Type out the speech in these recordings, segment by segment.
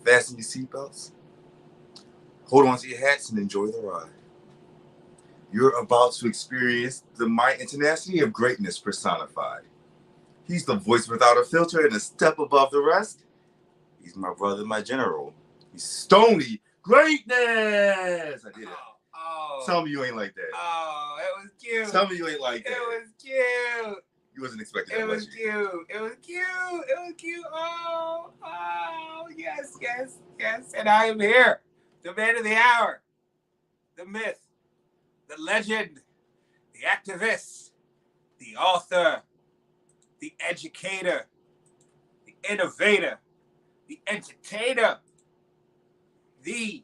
Fasten your seatbelts, hold on to your hats, and enjoy the ride. You're about to experience the might and tenacity of greatness personified. He's the voice without a filter and a step above the rest. He's my brother, my general. He's Stoney Greatness. I did it. Tell me you ain't like that. Oh, it was cute. Tell me you ain't like that. It was cute. You wasn't expecting that. It was cute. It was cute. It was cute. Oh, yes, yes, yes. And I am here, the man of the hour, the myth, the legend, the activist, the author, the educator, the innovator, the entertainer, the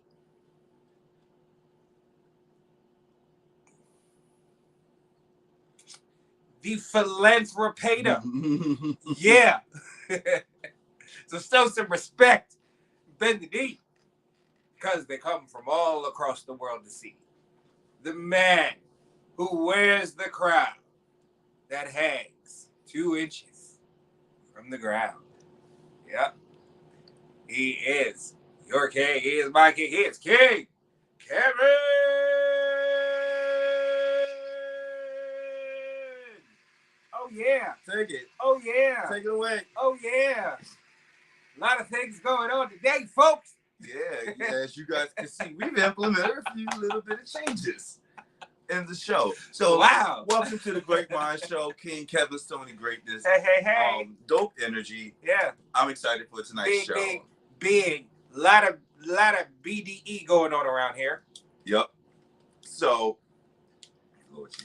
philanthropator. Yeah. So show some respect. Bend the knee. Because they come from all across the world to see. The man who wears the crown that hangs 2 inches from the ground. Yep. He is your king. He is my king. He is Kyng Kevyn. Oh, yeah. Take it. Oh, yeah. Take it away. Oh, yeah. A lot of things going on today, folks. Yeah, as you guys can see, we've implemented a few little bit of changes in the show. So, wow. Welcome to the GreatMines Show, Kyng Kevyn Stoney Greatness. Hey. Dope energy. Yeah. I'm excited for tonight's show. Big. Lot of BDE going on around here. Yep. So,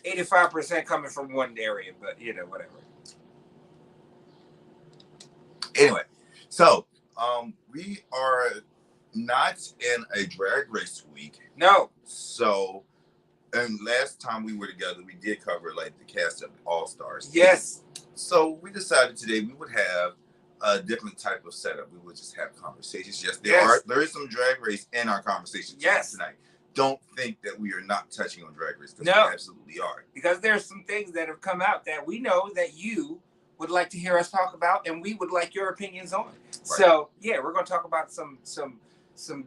85% coming from one area, but whatever. Anyway, so we are not in a drag race week. No. So, and last time we were together, we did cover like the cast of All Stars. Yes. So we decided today we would have a different type of setup. We would just have conversations. Yes, there is some drag race in our conversation tonight. Don't think that we are not touching on drag race, because we absolutely are. Because there's some things that have come out that we know that you would like to hear us talk about, and we would like your opinions on. Right. So yeah, we're going to talk about some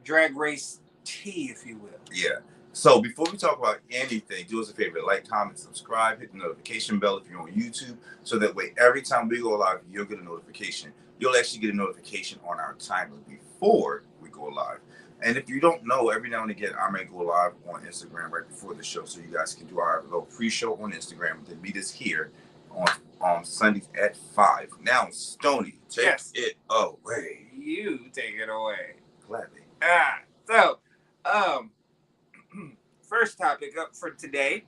drag race tea, if you will. Yeah. So before we talk about anything, do us a favor, like, comment, subscribe, hit the notification bell if you're on YouTube, so that way every time we go live, you'll get a notification. You'll actually get a notification on our timer before we go live. And if you don't know, every now and again, I may go live on Instagram right before the show, so you guys can do our little pre-show on Instagram. Then meet us here on Sundays at 5. Now, Stoney, take it away. You take it away. Gladly. So, first topic up for today.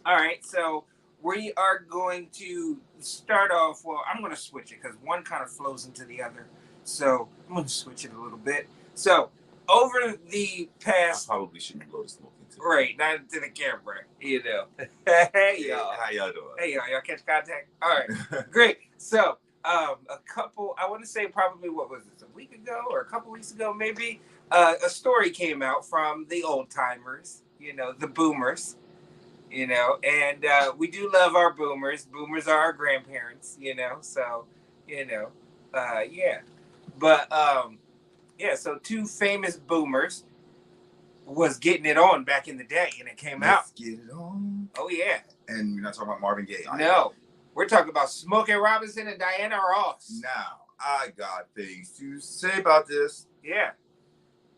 All right, so we are going to start off. Well, I'm going to switch it because one kind of flows into the other. So I'm going to switch it a little bit. So over the past, I probably shouldn't blow the smoke into it. Right, not to the camera, Hey y'all, how y'all doing? Hey y'all catch contact? All right, great. So I want to say probably, what was it, a week ago or a couple weeks ago, maybe, a story came out from the old timers, the boomers, and we do love our boomers. Boomers are our grandparents, so, yeah. But, so 2 famous boomers was getting it on back in the day, and it came out. Let's get it on. Oh, yeah. And we're not talking about Marvin Gaye. No. We're talking about Smokey Robinson and Diana Ross. Now, I got things to say about this. Yeah.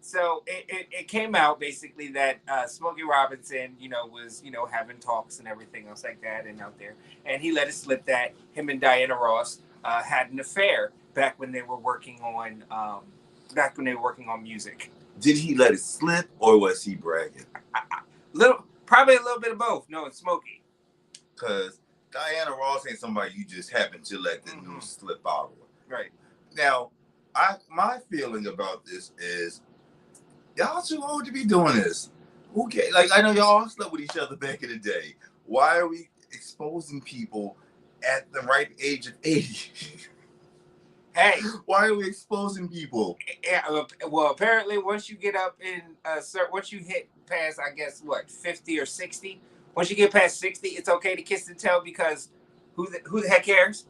So it came out basically that Smokey Robinson, was, having talks and everything else like that and out there. And he let it slip that him and Diana Ross had an affair back when they were working on music. Did he let it slip, or was he bragging? Probably a little bit of both. No, it's Smokey. Because Diana Ross ain't somebody you just happen to let the news slip out of. Right. Now, my feeling about this is, y'all too old to be doing this. Okay, like, I know y'all slept with each other back in the day. Why are we exposing people at the ripe age of 80? Hey, why are we exposing people? Yeah, well, apparently, once you get up in once you hit past, I guess, 50 or 60. Once you get past 60, it's okay to kiss and tell, because who the heck cares?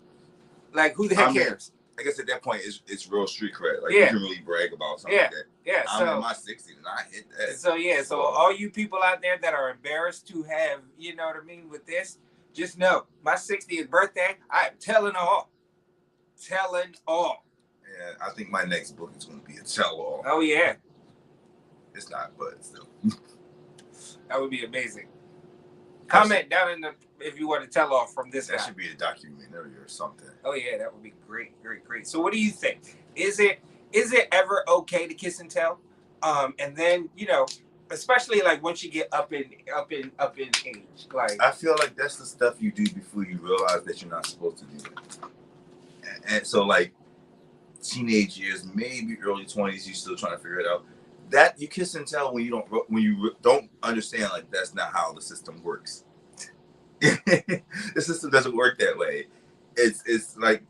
Like, who the heck cares? I guess at that point it's real street cred. Like Yeah. you can really brag about something like that. Yeah. I'm in my 60s and I hit that. So all you people out there that are embarrassed to have, you know what I mean, with this, just know my 60th birthday, I'm telling all. Telling all. Yeah, I think my next book is going to be a tell-all. Oh yeah. It's not, but still. That would be amazing. Comment down in the if you want to tell off from this. That guy. should be a documentary or something. Oh yeah, that would be great. So what do you think? Is it ever okay to kiss and tell? And then, you know, especially like once you get up in age, like I feel like that's the stuff you do before you realize that you're not supposed to do it. And so like teenage years, maybe early 20s, you're still trying to figure it out. That you kiss and tell when you don't understand, like that's not how the system works. The system doesn't work that way. It's like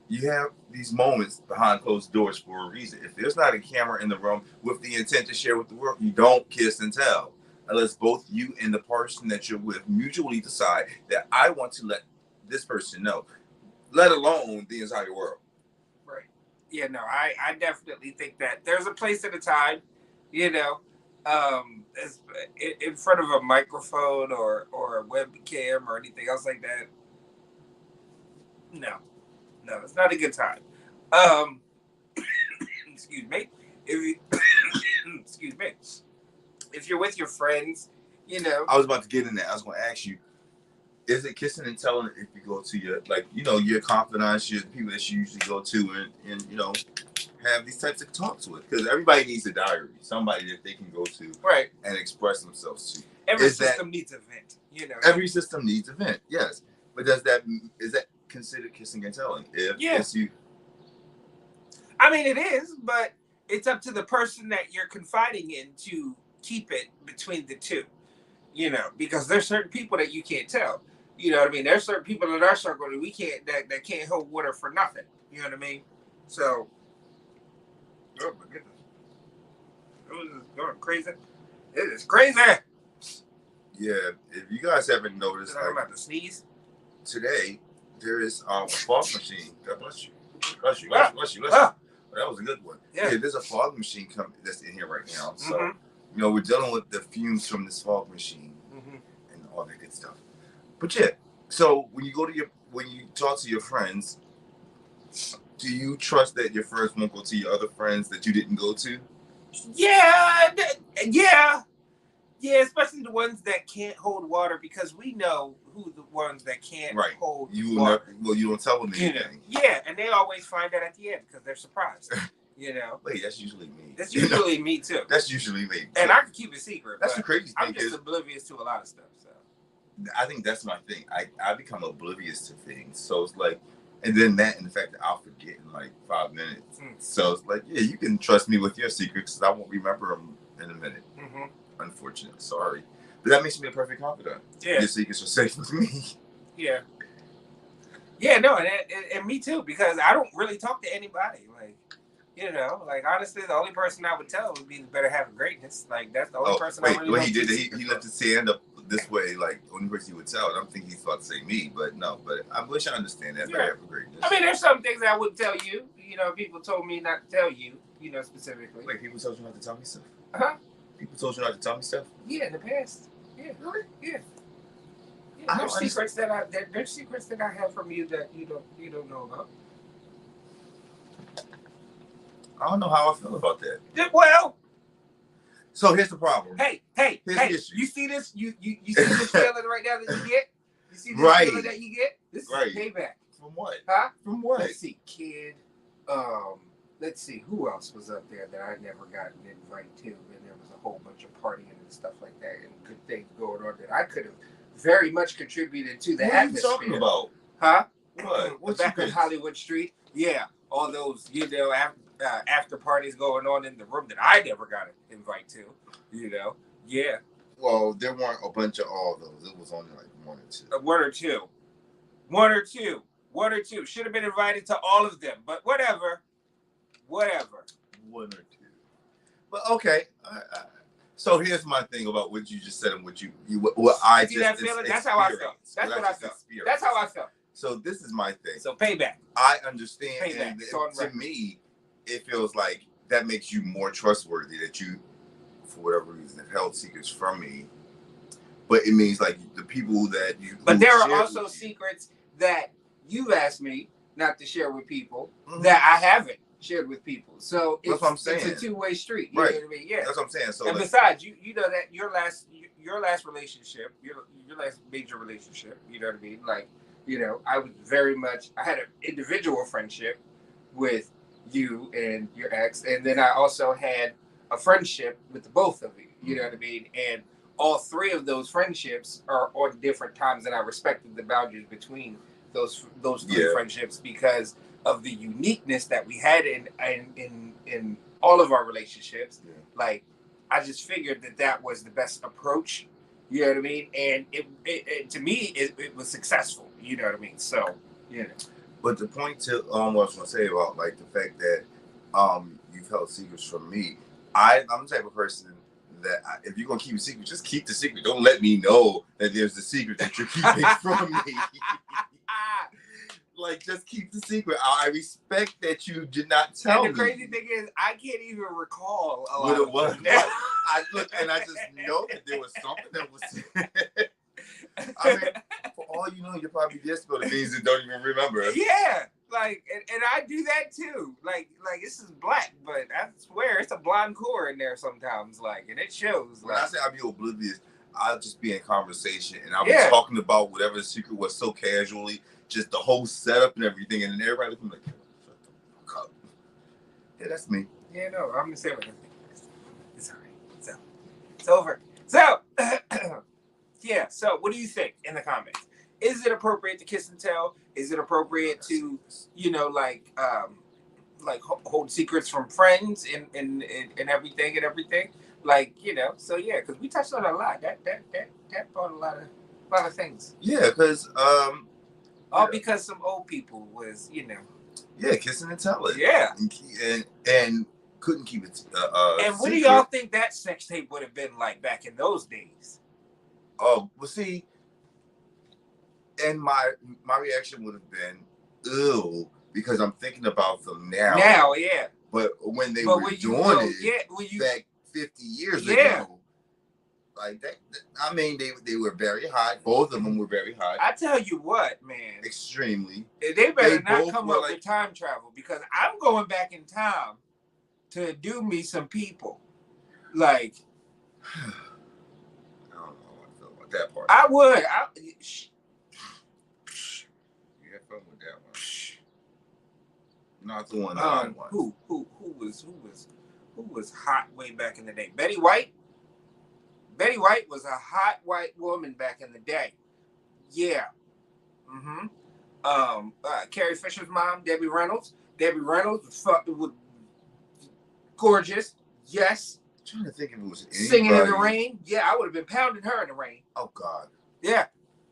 you have these moments behind closed doors for a reason. If there's not a camera in the room with the intent to share with the world, you don't kiss and tell unless both you and the person that you're with mutually decide that I want to let this person know, let alone the entire world. Right. Yeah, no, I definitely think that there's a place and a time, you know, in front of a microphone or a webcam or anything else like that. No, it's not a good time. Excuse me. Excuse me. If you're with your friends, you know. I was about to get in that. I was going to ask you, is it kissing and telling if you go to your, like, you know, your confidants, your people that you usually go to and you know, have these types of talks with? Because everybody needs a diary, somebody that they can go to and express themselves to. Every system needs a vent, you know. Every system needs a vent, yes. But is that considered kissing and telling? If you, I mean, it is, but it's up to the person that you're confiding in to keep it between the two, you know, because there's certain people that you can't tell. You know what I mean? There's certain people in our circle that we can't that can't hold water for nothing. You know what I mean? So, oh my goodness, it was going crazy. It is crazy. Yeah, if you guys haven't noticed, I'm about to sneeze. Today there is a fog machine. God bless you. Bless you. Bless you. Well, that was a good one. Yeah, there's a fog machine that's in here right now. So, you know, we're dealing with the fumes from this fog machine and all that good stuff. But yeah, so when you talk to your friends, do you trust that your friends won't go to your other friends that you didn't go to? Yeah, especially the ones that can't hold water, because we know who the ones that can't hold water. You don't tell them anything. Yeah, and they always find out at the end because they're surprised. You know. Wait, that's usually me. That's usually me too. That's usually me. And I can keep it secret. That's the crazy thing. I'm just oblivious to a lot of stuff. So I think that's my thing. I become oblivious to things. So it's like, and then that and the fact that I'll forget in like 5 minutes. So it's like, yeah, you can trust me with your secrets because I won't remember them in a minute. Unfortunately, sorry, but that makes me a perfect confidant. Yeah, your secrets are safe with me. Yeah, no, and me too, because I don't really talk to anybody. Like, you know, like honestly, the only person I would tell would be the Better Have a Greatness. Like that's the only person. I really when he did it, he left his hand up this way. Like the only person he would tell. I don't think he's about to say me, but no. But I wish I understand that. Better Have a Greatness. I mean, there's some things I would tell you. You know, people told me not to tell you. You know, specifically. Wait, people told you not to tell me stuff? People told you not to tell me stuff? Yeah, in the past. Yeah, really? Yeah. There's secrets that I have from you that you don't know about. I don't know how I feel about that. Well, so here's the problem. Hey! You see this? You see this feeling right now that you get? You see this feeling that you get? This is payback. From what? Huh? From what? Let's see, kid. Let's see, who else was up there that I never got an invite to, and there was a whole bunch of partying and stuff like that, and good things going on that I could have very much contributed to the atmosphere. What are you talking about? Huh? What? Back on Hollywood Street? Yeah, all those, you know, after parties going on in the room that I never got an invite to, you know? Yeah. Well, there weren't a bunch of all those. It was only like one or two. One or two. Should have been invited to all of them, but whatever. One or two. But okay. So here's my thing about what you just said and what I see just that feeling? That's how I felt. That's what I felt. That's how I felt. So this is my thing. So payback. I understand, Payback. and To me, it feels like that makes you more trustworthy. That you, for whatever reason, have held secrets from me. But it means like the people that you. But there are also secrets that you've asked me not to share with people that I haven't shared with people. So that's what I'm saying. It's a two-way street. You know what I mean? Yeah. That's what I'm saying. So and besides, you know that your last relationship, your last major relationship, you know what I mean? Like, you know, I had an individual friendship with you and your ex, and then I also had a friendship with the both of you. You know what I mean? And all three of those friendships are on different times, and I respected the boundaries between those three friendships because of the uniqueness that we had in all of our relationships. Yeah. Like, I just figured that was the best approach. You know what I mean? And it to me, it was successful. You know what I mean? So, you know. But the point to what I was going to say about like the fact that you've held secrets from me, I'm the type of person that if you're going to keep a secret, just keep the secret. Don't let me know that there's a secret that you're keeping from me. Like, just keep the secret. I respect that you did not tell me. And the crazy thing is, I can't even recall a lot what it was. I just know that there was something that was. I mean, for all you know, you're probably just about the things that don't even remember. Yeah, like, and I do that too. Like this is black, but I swear it's a blonde core in there sometimes. Like, and it shows. When I say I'll be oblivious, I'll just be in conversation and I'll be talking about whatever the secret was so casually, just the whole setup and everything, and then everybody looking like, shut the fuck up. Yeah, that's me. Yeah, no, I'm the same. It's all right. So, it's over. So. Yeah, so what do you think in the comments? Is it appropriate to kiss and tell? Is it appropriate to, you know, like hold secrets from friends and everything? Like, you know, so yeah, because we touched on a lot. That brought a lot of things. Yeah, because because some old people was, you know. Yeah, kissing and telling. Yeah. And couldn't keep it and what do y'all think that sex tape would have been like back in those days? Oh, well, see, and my reaction would have been, ew, because I'm thinking about them now. Now, yeah. But when they were doing it back 50 years ago, like that, I mean, they were very hot. Both of them were very hot. I tell you what, man. Extremely. They better not come up with time travel, because I'm going back in time to do me some people. Like... that part. I would. You had fun with that one. Not the one that I want. Who was hot way back in the day? Betty White. Betty White was a hot white woman back in the day. Yeah. Carrie Fisher's mom, Debbie Reynolds. Debbie Reynolds was gorgeous. Yes. I'm trying to think if it was anybody. Singing in the rain. Yeah, I would have been pounding her in the rain. Oh, God. Yeah.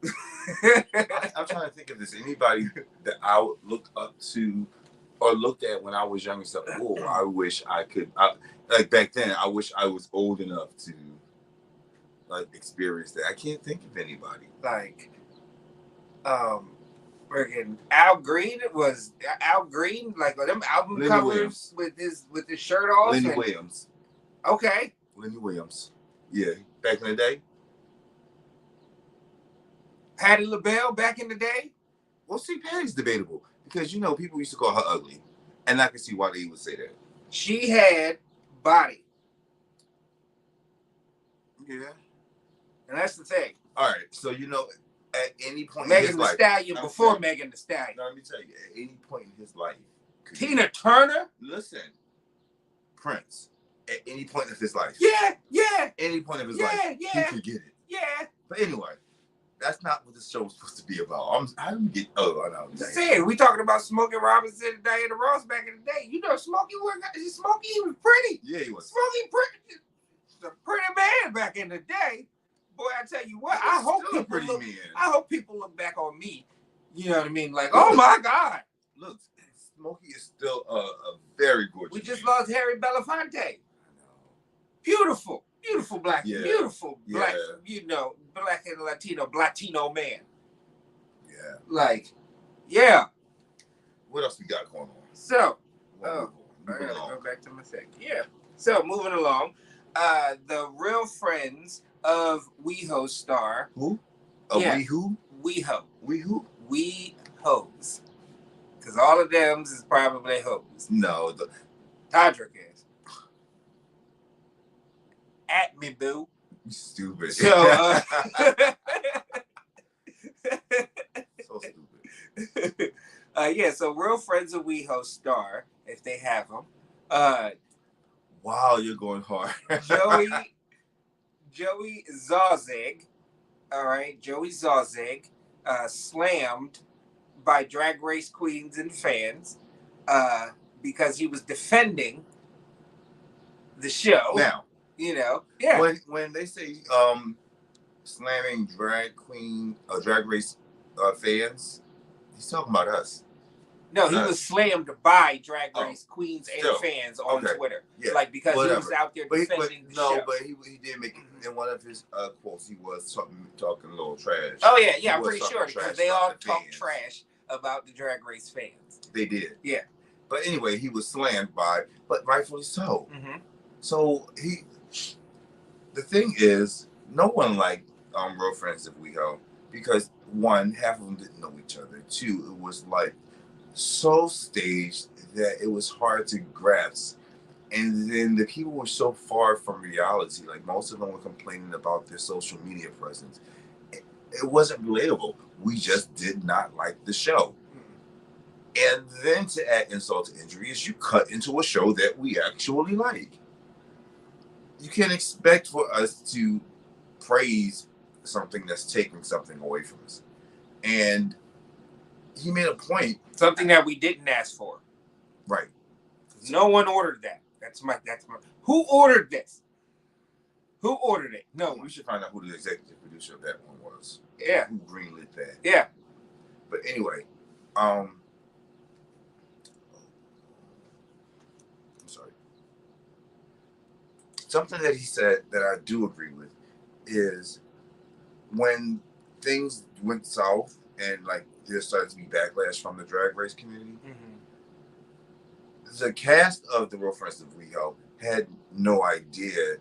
I'm trying to think if there's anybody that I would look up to or looked at when I was young and stuff. Oh, I wish I could. Like back then, I wish I was old enough to like experience that. I can't think of anybody. Like, freaking Al Green like them album Lenny covers Williams. with his shirt off. Lenny Williams. Okay. Lenny Williams. Yeah, back in the day. Patti LaBelle back in the day. Well, see, Patty's debatable because you know people used to call her ugly, and I can see why they would say that. She had body. Yeah. And that's the thing. All right, so you know, at any point Megan in his life, Stallion before Megan Thee Stallion. Now, let me tell you, at any point in his life, Tina Turner. Listen, Prince. At any point of his life. Yeah. Any point of his life, he could get it. Yeah. But anyway, that's not what the show was supposed to be about. I don't get. Oh, I know. Just saying, we talking about Smokey Robinson and Diana Ross back in the day. You know, Smokey was pretty. Yeah, he was. Smokey pretty. A pretty man back in the day. Boy, I tell you what, I hope people look back on me. You know what I mean? Like, oh my God. Look, Smokey is still a very gorgeous. We just lost Harry Belafonte. I know. Beautiful black, black, you know, black and Latino man. Yeah. Like, Yeah. What else we got going on? So, Moving I gotta along. go back to my thing. Yeah. So moving along, the real friends of WeHo star. Who? Yeah. We who? WeHo. We who? We hoes. Because all of them is probably hoes. No. Todrick is. At me, boo. Stupid. So, so stupid. Yeah, so real friends of WeHo star, if they have them. Wow, you're going hard. Joey Zazig, all right, Joey Zazig, slammed by Drag Race queens and fans because he was defending the show. Now, yeah. When they say slamming drag race fans, he's talking about us. No, he was slammed by Drag Race queens and fans on Twitter. Yeah, like because he was out there defending the show. No, but he did make it in one of his quotes. He was talking a little trash. Oh yeah, I'm pretty sure because they all talk trash about the Drag Race fans. They did. Yeah. But anyway, he was slammed but rightfully so. Mm-hmm. So the thing is, no one liked real friends of WeHo because one, half of them didn't know each other. Two, it was like so staged that it was hard to grasp. And then the people were so far from reality. Like most of them were complaining about their social media presence. It wasn't relatable. We just did not like the show. And then to add insult to injury is you cut into a show that we actually like. You can't expect for us to praise something that's taking something away from us. And he made a point. Something that we didn't ask for. Right. No one ordered that. That's my. Who ordered this? Who ordered it? No. We should find out who the executive producer of that one was. Yeah. Who greenlit that. Yeah. But anyway, I'm sorry. Something that he said that I do agree with is when things went south and like there started to be backlash from the Drag Race community, the cast of the Real Friends of WeHo had no idea,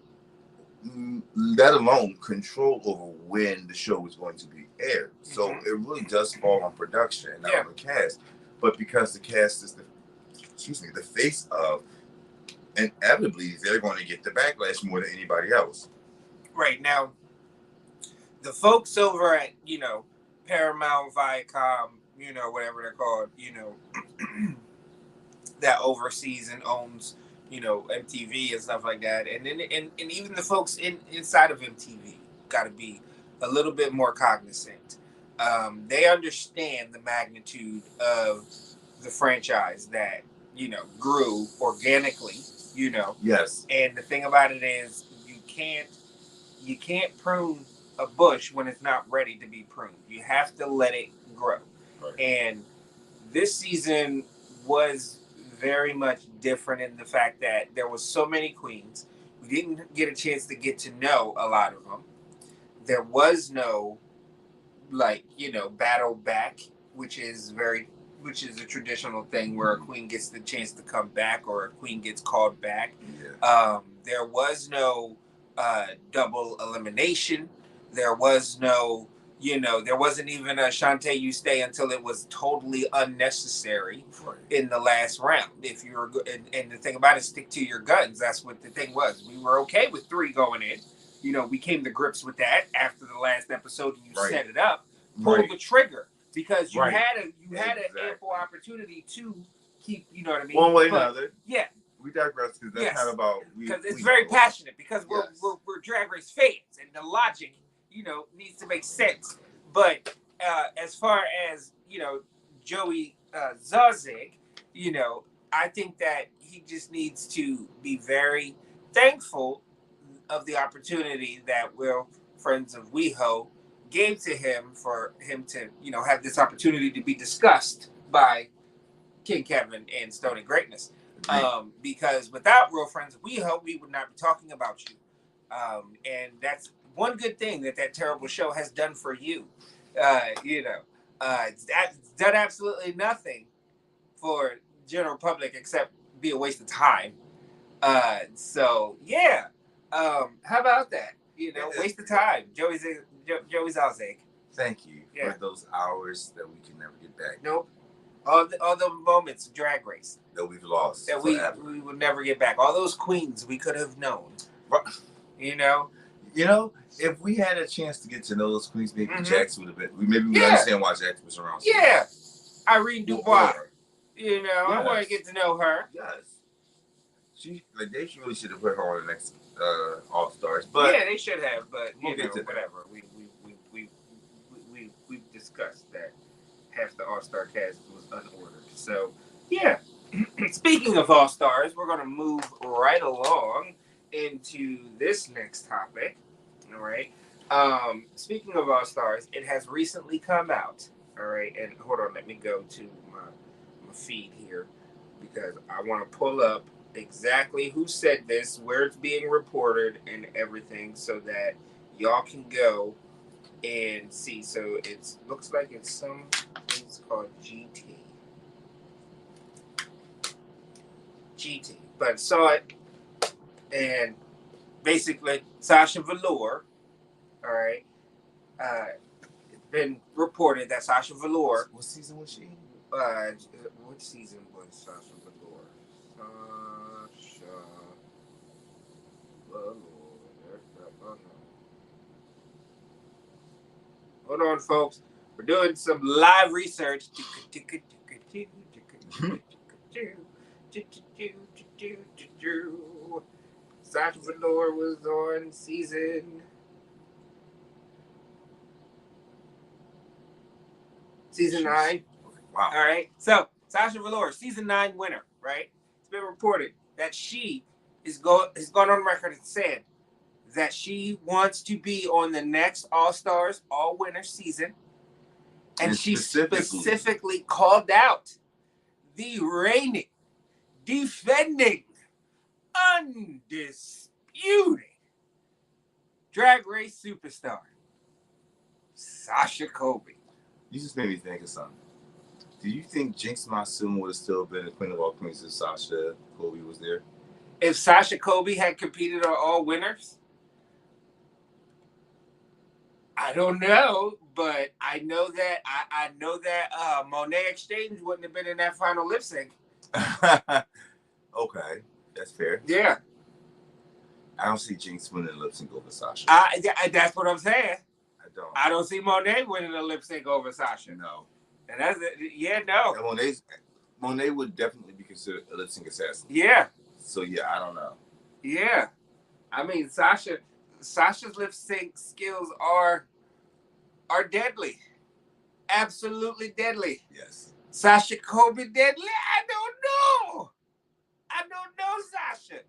let alone control over when the show was going to be aired. So it really does fall on production and not on the cast. But because the cast is the face of, inevitably they're going to get the backlash more than anybody else. Right now, the folks over at Paramount, Viacom, whatever they're called, that oversees and owns, MTV and stuff like that, and then and even the folks inside of MTV got to be a little bit more cognizant. They understand the magnitude of the franchise that grew organically. Yes. And the thing about it is, you can't prune a bush when it's not ready to be pruned. You have to let it grow. Right. And this season was very much different in the fact that there was so many queens. We didn't get a chance to get to know a lot of them. There was no battle back, which is a traditional thing where a queen gets the chance to come back or a queen gets called back. Yeah. There was no double elimination. There was no, there wasn't even a Shantae you stay until it was totally unnecessary in the last round. If you were, and the thing about it, stick to your guns. That's what the thing was. We were okay with 3 going in. We came to grips with that after the last episode. And you set it up, pull the trigger because you had an ample opportunity to keep. You know what I mean? One way or another. Yeah. We digress because that's kind of about because it's very passionate because we're Drag Race fans and the logic needs to make sense. But as far as Joey Zazig, I think that he just needs to be very thankful of the opportunity that Real Friends of WeHo gave to him for him to have this opportunity to be discussed by Kyng Kevyn and Stoney Greatness. Because without Real Friends of WeHo, we would not be talking about you. And that's one good thing that terrible show has done for you. It's done absolutely nothing for general public except be a waste of time. So yeah. How about that? Waste of time. Joey's Alzeg. Thank you Yeah. for those hours that we can never get back. Nope. All the moments of Drag Race that we've lost. That we will never get back. All those queens we could have known. You know? If we had a chance to get to know those queens, maybe Mhm. Jax would have been. Maybe we understand why Jax was around. Yeah. Irene Dubois. Yes. I want to get to know her. Yes. They really should have put her on the next All Stars. But yeah, they should have. But we'll get to whatever. We've discussed that half the All Star cast was unordered. So yeah. Speaking of All Stars, we're going to move right along into this next topic. All right. Speaking of All Stars, it has recently come out. All right. And hold on, let me go to my feed here because I want to pull up exactly who said this, where it's being reported, and everything so that y'all can go and see. So it looks like it's called GT. But saw it, and basically Sasha Velour, all right, it's been reported that Sasha Velour. What season was she? What season was Sasha Velour? Sasha Velour. Hold on, folks. We're doing some live research. Sasha Velour was on season 9. Wow. All right. So Sasha Velour, season 9 winner. Right. It's been reported that she has gone on record and said that she wants to be on the next All Stars All Winner season, and she specifically called out the reigning, defending, undisputed Drag Race superstar, Sasha Colby. You just made me think of something. Do you think Jinx Monsoon would have still been the Queen of All Queens if Sasha Colby was there? If Sasha Colby had competed on All Winners? I don't know, but I know that Monet Exchange wouldn't have been in that final lip sync. Okay, that's fair. Yeah. I don't see Jinx winning a lip sync over Sasha. That's what I'm saying. I don't see Monet winning a lip sync over Sasha. No. And that's it. Yeah, no. Monet would definitely be considered a lip sync assassin. Yeah. So yeah, I don't know. Yeah. I mean, Sasha's lip sync skills are deadly. Absolutely deadly. Yes. Sasha Colby deadly? I don't know, Sasha.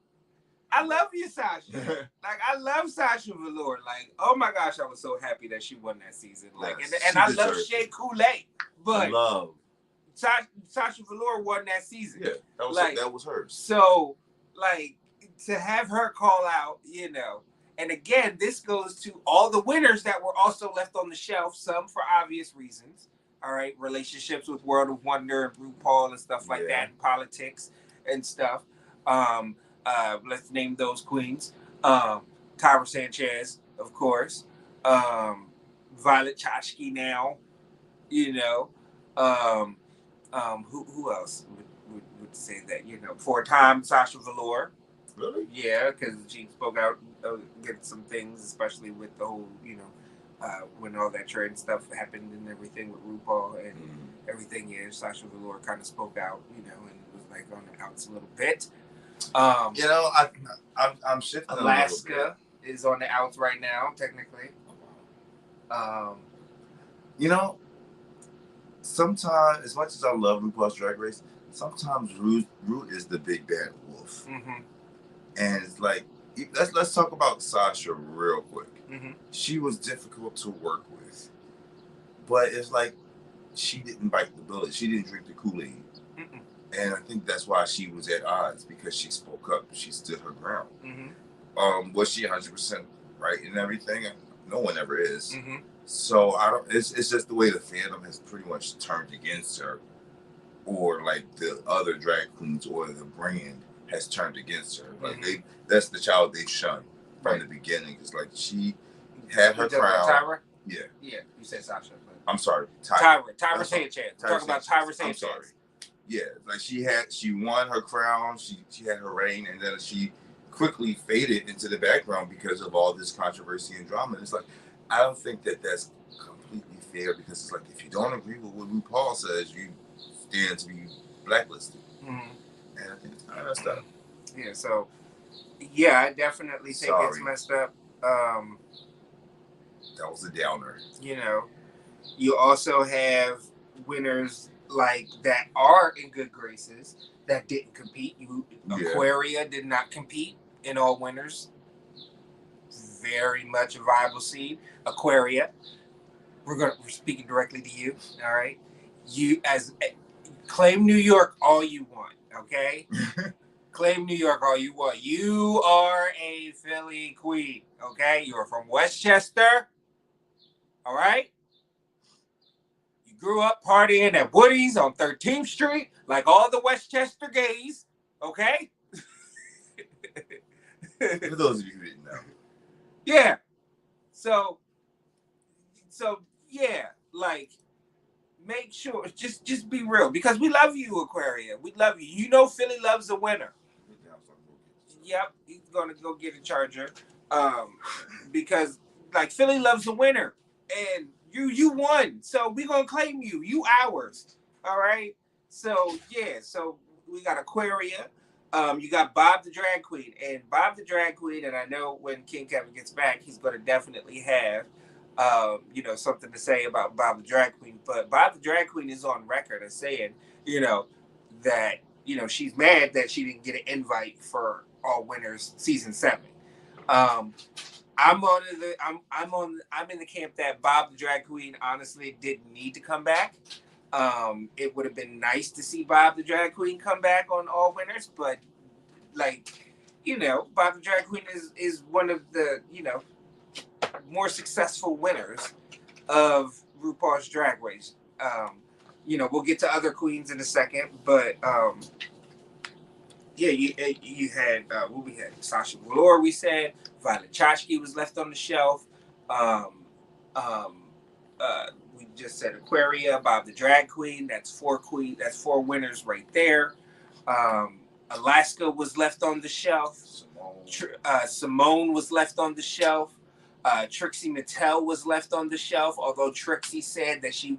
I love you, Sasha. I love Sasha Velour. Oh my gosh, I was so happy that she won that season. And I love Shea Coulee. But Sasha Velour won that season. Yeah, that was hers. So, to have her call out, and again, this goes to all the winners that were also left on the shelf, some for obvious reasons. All right, relationships with World of Wonder and RuPaul and stuff like that, and politics and stuff. Let's name those queens. Tyra Sanchez, of course. Violet Chachki now. Who else would say that? Four-time Sasha Velour. Really? Yeah, because she spoke out against some things, especially with the whole, when all that trade stuff happened and everything with RuPaul and everything. Yeah, Sasha Velour kind of spoke out, and was on the outs a little bit. I'm shifting. Alaska is on the outs right now, technically. Sometimes, as much as I love RuPaul's Drag Race, sometimes Ru is the big bad wolf. Mm-hmm. And it's let's talk about Sasha real quick. Mm-hmm. She was difficult to work with, but it's she didn't bite the bullet. She didn't drink the Kool-Aid. Mm-mm. And I think that's why she was at odds, because she spoke up. She stood her ground. Mm-hmm. Was she 100% right in everything? No one ever is. Mm-hmm. So I don't. It's just the way the fandom has pretty much turned against her, or like the other drag queens or the brand has turned against her. Like that's the child they shunned from the beginning. It's like she had her crown. Tyra? Yeah. Yeah, you said Sasha. I'm sorry, Tyra Sanchez. Talk about Tyra Sanchez. I'm sorry. Yeah, like she won her crown. She had her reign, and then she quickly faded into the background because of all this controversy and drama. And it's like I don't think that that's completely fair, because it's like if you don't agree with what RuPaul says, you stand to be blacklisted. And I think it's kind of messed up. Yeah, so yeah, I definitely think it's messed up. That was a downer. You know, you also have winners like that are in good graces that didn't compete. Aquaria did not compete in all winners. Very much a viable seed. Aquaria, we're speaking directly to you. All right, you claim New York all you want. Okay. Claim New York all you want. You are a Philly queen, okay? You're from Westchester, all right? You grew up partying at Woody's on 13th Street like all the Westchester gays, okay? For those of you who didn't know. Yeah. So yeah, like, make sure, just be real, because we love you, Aquaria. We love you. You know Philly loves a winner. Yep, he's gonna go get a charger, because like Philly loves a winner, and you won, so we gonna claim you. You ours, all right. So yeah, so we got Aquaria, you got Bob the Drag Queen, and Bob the Drag Queen, and I know when Kyng Kevyn gets back, he's gonna definitely have, something to say about Bob the Drag Queen. But Bob the Drag Queen is on record as saying, that she's mad that she didn't get an invite for All Winners season 7. I'm in the camp that Bob the Drag Queen honestly didn't need to come back. It would have been nice to see Bob the Drag Queen come back on All Winners, but Bob the Drag Queen is one of the more successful winners of RuPaul's Drag Race. We'll get to other queens in a second, but you had what we had. Sasha Velour, we said. Violet Chachki was left on the shelf. We just said Aquaria, Bob the Drag Queen. That's 4 winners right there. Alaska was left on the shelf. Simone was left on the shelf. Trixie Mattel was left on the shelf, although Trixie said that she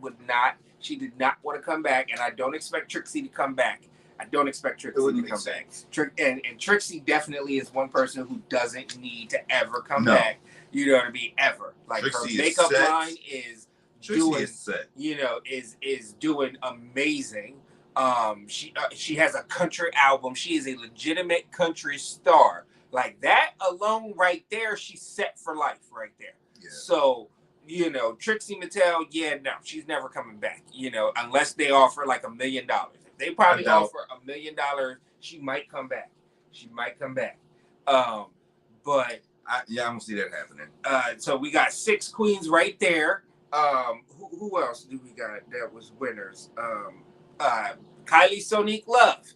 did not want to come back, and I don't expect Trixie to come back. I don't expect Trixie to come back. And Trixie definitely is one person who doesn't need to ever come back. You know what I mean? Ever. Like, Trixie, her makeup line is doing amazing. She has a country album. She is a legitimate country star. Like, that alone right there, she's set for life right there. Yeah. So, Trixie Mattel, she's never coming back, unless they offer like $1 million. If they probably offer $1 million, she might come back. But I don't see that happening. So we got 6 queens right there. Who else do we got that was winners? Kylie Sonique Love,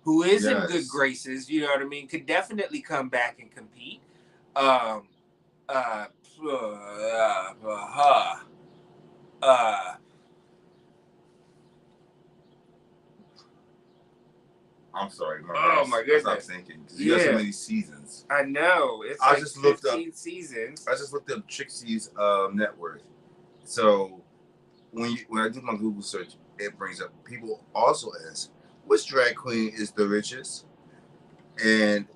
who is in good graces, you know what I mean, could definitely come back and compete. I'm sorry. My goodness. I was thinking. You got so many seasons. I know. It's I like just 15 seasons. I just looked up Trixie's net worth. So when I do my Google search, it brings up, people also ask, which drag queen is the richest? And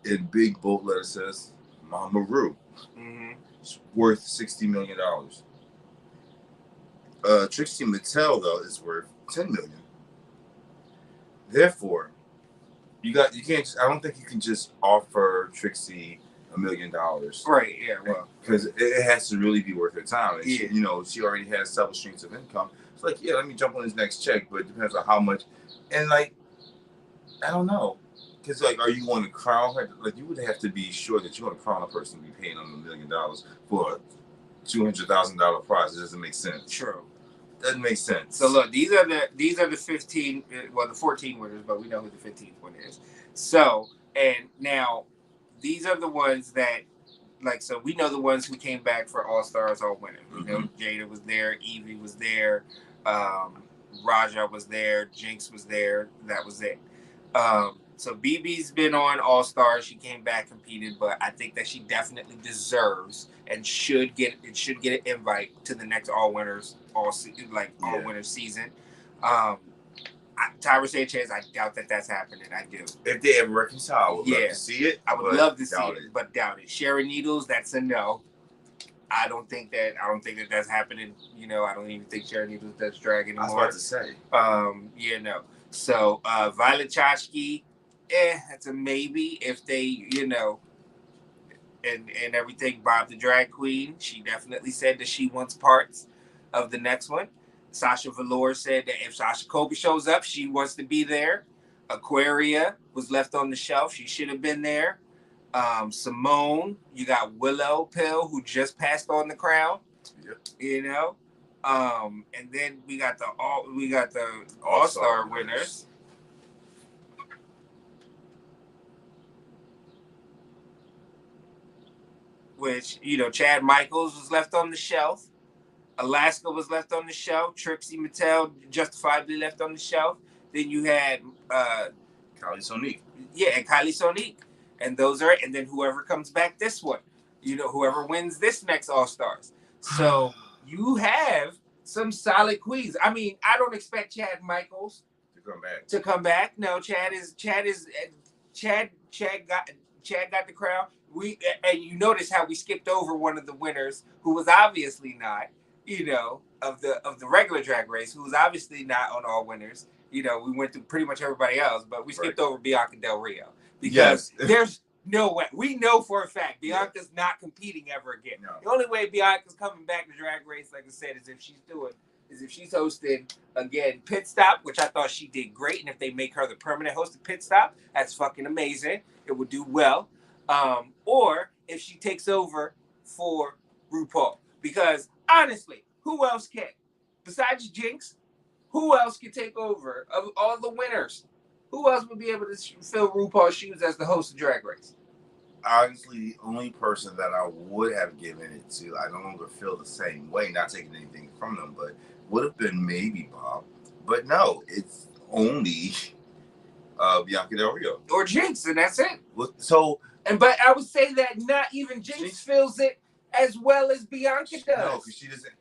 in big bold letters says Mama Ru. It's worth $60 million. Trixie Mattel, though, is worth $10 million. Therefore, you can't. I don't think you can just offer Trixie $1 million. Right. Yeah. Well, because it has to really be worth her time. And she already has several streams of income. It's like, let me jump on this next check, but it depends on how much. And I don't know, because are you going to crown her? Like, you would have to be sure that you want to crown a person to be paying them $1 million for $200,000 prize. It doesn't make sense. True. Doesn't make sense. So look, these are the 15. Well, the 14 winners, but we know who the 15th one is. So and now these are the ones that. Like, so we know the ones who came back for All Stars, All Winners. We know Jada was there, Evie was there, Raja was there, Jinx was there. That was it. So BB's been on All Stars. She came back, competed, but I think that she definitely deserves and should get an invite to the next All Winners, All Winners season. Tyra Sanchez, I doubt that that's happening. I do. If they ever reconcile, I would love to see it. I would love to see it, but doubt it. Sharon Needles, that's a no. I don't think that that's happening. You know, I don't even think Sharon Needles does drag anymore. I was about to say. Yeah, no. So Violet Chachki, that's a maybe if they, you know, and everything. Bob the Drag Queen, she definitely said that she wants parts of the next one. Sasha Velour said that if Sasha Colby shows up, she wants to be there. Aquaria was left on the shelf. She should have been there. Simone, you got Willow Pill, who just passed on the crown. Yep. You know, and then we got the All-Star winners. Which, you know, Chad Michaels was left on the shelf. Alaska was left on the shelf. Trixie Mattel justifiably left on the shelf. Then you had Kylie Sonique. Yeah, and Kylie Sonique. And those are, and then whoever comes back this one, you know, whoever wins this next All Stars. So you have some solid queens. I mean, I don't expect Chad Michaels to come back. No, Chad got the crown. And you notice how we skipped over one of the winners who was obviously not, you know, of the regular Drag Race, who was obviously not on All Winners. You know, we went through pretty much everybody else, but we skipped over Bianca Del Rio because there's no way. We know for a fact Bianca's not competing ever again. No. The only way Bianca's coming back to Drag Race, like I said, is if she's hosting again Pit Stop, which I thought she did great, and if they make her the permanent host of Pit Stop, that's fucking amazing. It would do well. Or if she takes over for RuPaul, because honestly, who else can? Besides Jinx, who else can take over of all the winners? Who else would be able to fill RuPaul's shoes as the host of Drag Race? Honestly, the only person that I would have given it to, I no longer feel the same way, not taking anything from them, but would have been maybe Bob. But no, it's only Bianca Del Rio. Or Jinx, and that's it. So, but I would say that not even Jinx feels it as well as Bianca does. No, because she doesn't.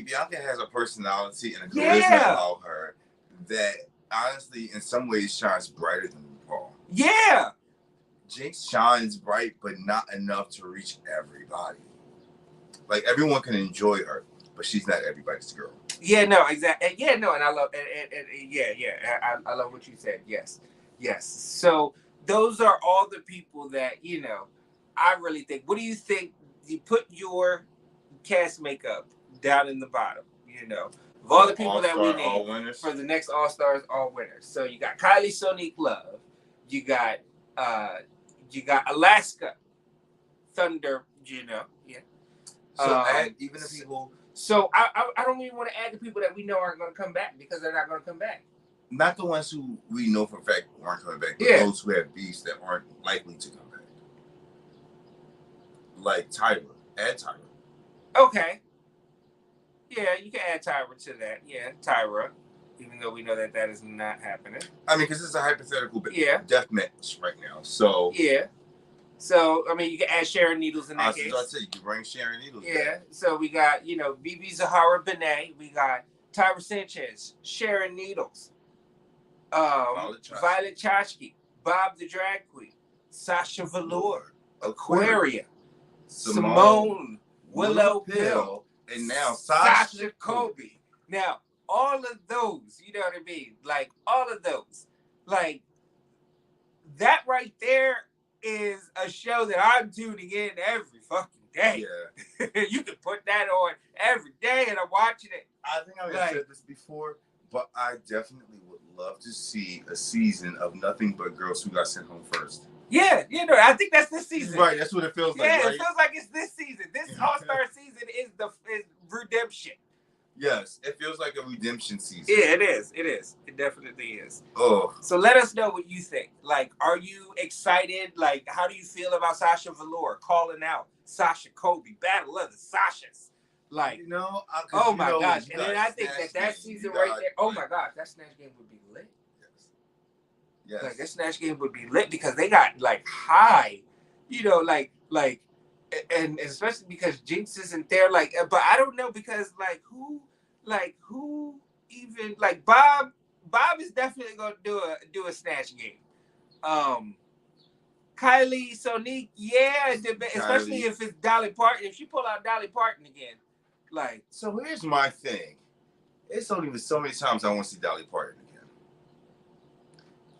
Bianca has a personality and a charisma about her that honestly, in some ways, shines brighter than RuPaul. Yeah. Jinx shines bright, but not enough to reach everybody. Like, everyone can enjoy her, but she's not everybody's girl. Yeah, no, exactly. Yeah, no, and I love, I love what you said. Yes. So those are all the people that, you know, I really think. What do you think? You put your cast makeup down in the bottom, you know, of all the people that we need for the next All Stars, All Winners. So you got Kylie Sonique Love, you got Alaska Thunder, you know, So even the people. So I don't even want to add the people that we know aren't going to come back because they're not going to come back. Not the ones who we know for a fact aren't coming back, but those who have beefs that aren't likely to come back. Like Tyra. Add Tyra. Okay. Yeah, you can add Tyra to that. Yeah, Tyra. Even though we know that is not happening. I mean, because it's a hypothetical death match right now. So. Yeah. So, I mean, you can add Sharon Needles in that case. I said, you can bring Sharon Needles back. Back. So we got, you know, BB Zahara Benet. We got Tyra Sanchez, Sharon Needles, Violet Chachki, Bob the Drag Queen, Sasha Velour, Aquaria, Simone, Willow Pill, and now Sasha Colby. Now, all of those, you know what I mean? Like, all of those. Like, that right there is a show that I'm tuning in every fucking day. Yeah. You can put that on every day and I'm watching it. I think I've said this before, but I definitely would love to see a season of nothing but girls who got sent home first. Yeah, I think that's this season. Right, that's what it feels like. Yeah, right? It feels like it's this season. This All-Star season is redemption. Yes, it feels like a redemption season. Yeah, it is. It is. It definitely is. Oh. So let us know what you think. Like, are you excited? Like, how do you feel about Sasha Velour calling out Sasha Colby, Battle of the Sashas? Like, oh my gosh. And then I think that season right there, oh my gosh, that Snatch game would be lit. Yes. Like, that Snatch game would be lit because they got, like, high, and especially because Jinx isn't there. Like, but I don't know because, who even, Bob is definitely going to do a Snatch game. Kylie, Sonique, yeah, especially if it's Dolly Parton. If she pull out Dolly Parton again, So here's my thing. It's only been so many times I want to see Dolly Parton again.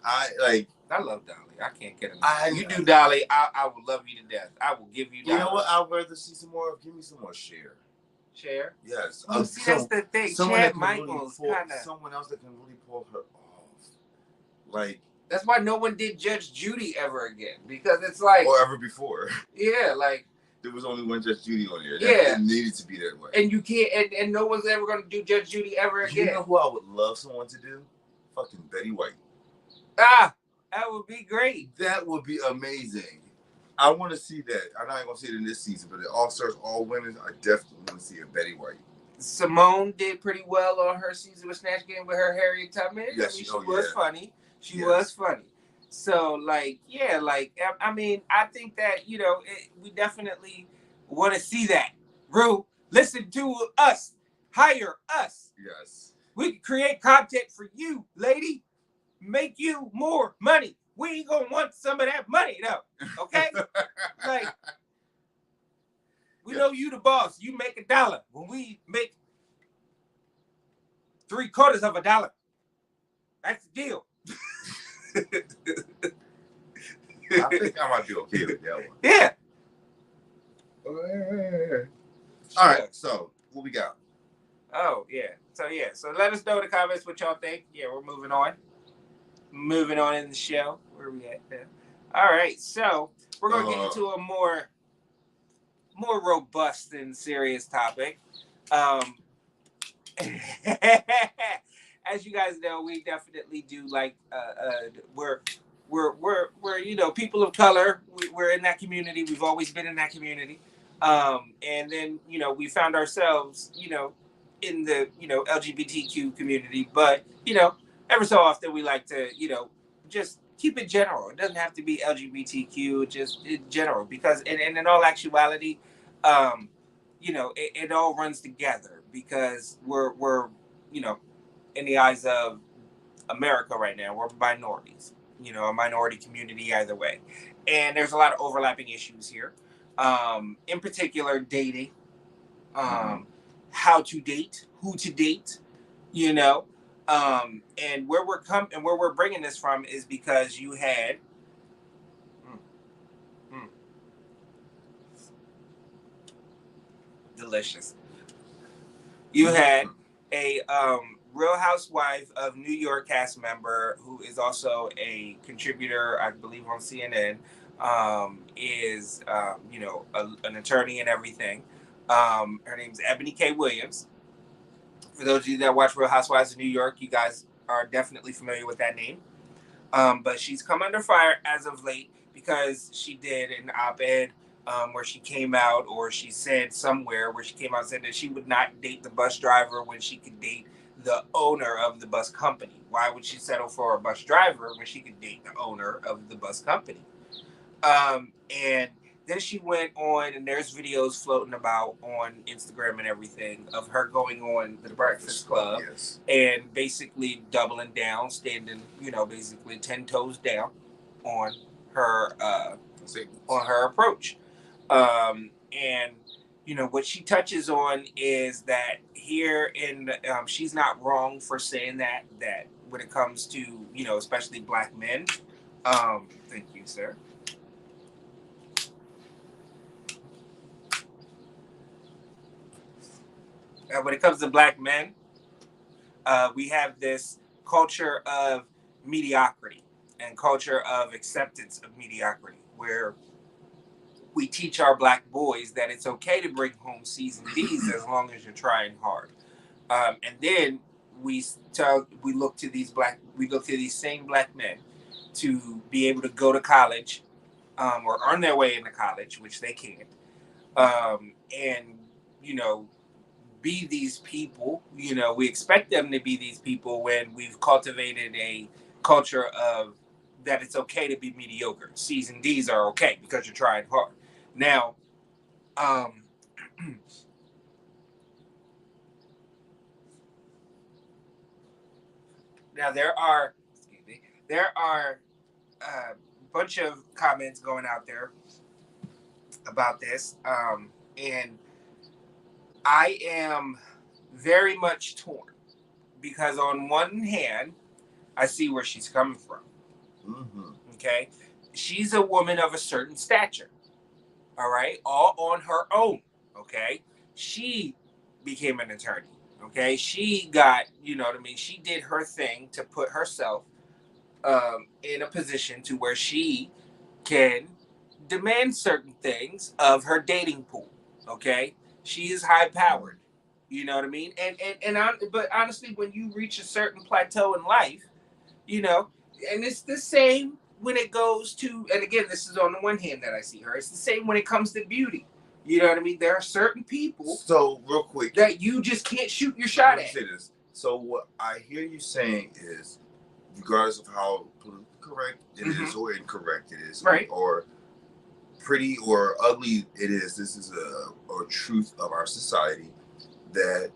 I love Dolly. I can't get enough. You do Dolly, I will love you to death. I will give you Dolly. You know what? I'd rather see some more. Give me some more Cher. Cher? Yes. See, that's the thing. Chad Michaels kind of. Someone else that can really pull her off. That's why no one did Judge Judy ever again, because it's like, or ever before. Yeah, there was only one Judge Judy on here. Yeah, it needed to be that way. And you can't, and no one's ever going to do Judge Judy ever again. You know who I would love someone to do? Fucking Betty White. That would be great. That would be amazing. I want to see that. I'm not going to see it in this season, but it all stars, all women. I definitely want to see a Betty White. Simone did pretty well on her season with Snatch Game with her Harriet Tubman. Yes, she was funny. She was funny. So, I think that, we definitely want to see that. Rue, listen to us. Hire us. Yes. We can create content for you, lady. Make you more money. We ain't going to want some of that money, though. Okay? We know you the boss. You make $1. When we make $0.75, that's the deal. I think I might be okay with that one. Yeah. All right. So what we got? Oh yeah. So let us know in the comments what y'all think. Yeah, we're moving on. Moving on in the show. Where are we at now? All right. So we're gonna get into a more robust and serious topic. As you guys know, we definitely do we're people of color. We're in that community. We've always been in that community. And then we found ourselves in the LGBTQ community, but ever so often we like to just keep it general. It doesn't have to be LGBTQ, just in general, because in all actuality, it all runs together because we're in the eyes of America right now, we're minorities, a minority community either way. And there's a lot of overlapping issues here. In particular, dating, how to date, who to date, and where we're bringing this from is because you had delicious. You had a Real Housewife of New York cast member who is also a contributor, I believe, on CNN. Is an attorney and everything. Her name's Ebony K. Williams. For those of you that watch Real Housewives of New York, you guys are definitely familiar with that name. But she's come under fire as of late because she did an op-ed where she came out, or she said somewhere where she came out and said that she would not date the bus driver when she could date the owner of the bus company. Why would she settle for a bus driver when she could date the owner of the bus company? And then she went on, and there's videos floating about on Instagram and everything of her going on the Breakfast Club and basically doubling down, standing, basically 10 toes down on her approach. And what she touches on is that here she's not wrong for saying that when it comes to especially Black men. Thank you, sir. When it comes to Black men, we have this culture of mediocrity. and culture of acceptance of mediocrity, where we teach our black boys that it's okay to bring home C's and D's as long as you're trying hard. And then we look to these same black men to be able to go to college, or earn their way into college, which they can't, and be these people. We expect them to be these people when we've cultivated a culture of that it's okay to be mediocre. C's and D's are okay because you're trying hard. Now, there are a bunch of comments going out there about this, and I am very much torn because on one hand, I see where she's coming from. Mm-hmm. Okay, she's a woman of a certain stature. All right, all on her own. Okay, she became an attorney. Okay, she got, she did her thing to put herself in a position to where she can demand certain things of her dating pool. Okay, she is high powered. You know what I mean? But honestly, when you reach a certain plateau in life, and it's the same when it goes to, and again, this is on the one hand that I see her. It's the same when it comes to beauty. You know what I mean? There are certain people. So real quick, that you just can't shoot your shot at. Say this. So what I hear you saying is, regardless of how politically correct it is or incorrect it is, right, or pretty or ugly it is, this is a truth of our society that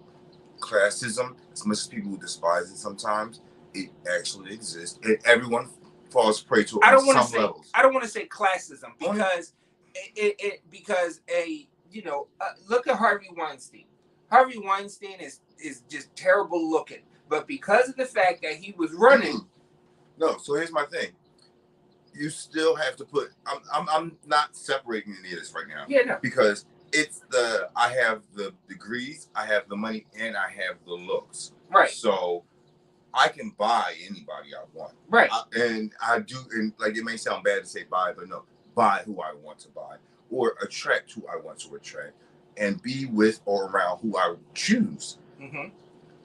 classism, as much as people despise it sometimes, it actually exists, and everyone falls prey to it on some levels. I don't want to say classism because look at Harvey Weinstein. Harvey Weinstein is just terrible looking, but because of the fact that he was running. No, so here's my thing. You still have to put. I'm not separating any of this right now. Yeah, no. Because I have the degrees, I have the money, and I have the looks. Right. So I can buy anybody I want. Right. And I do, and like it may sound bad to say buy, but no, buy who I want to buy, or attract who I want to attract, and be with or around who I choose. Mm-hmm.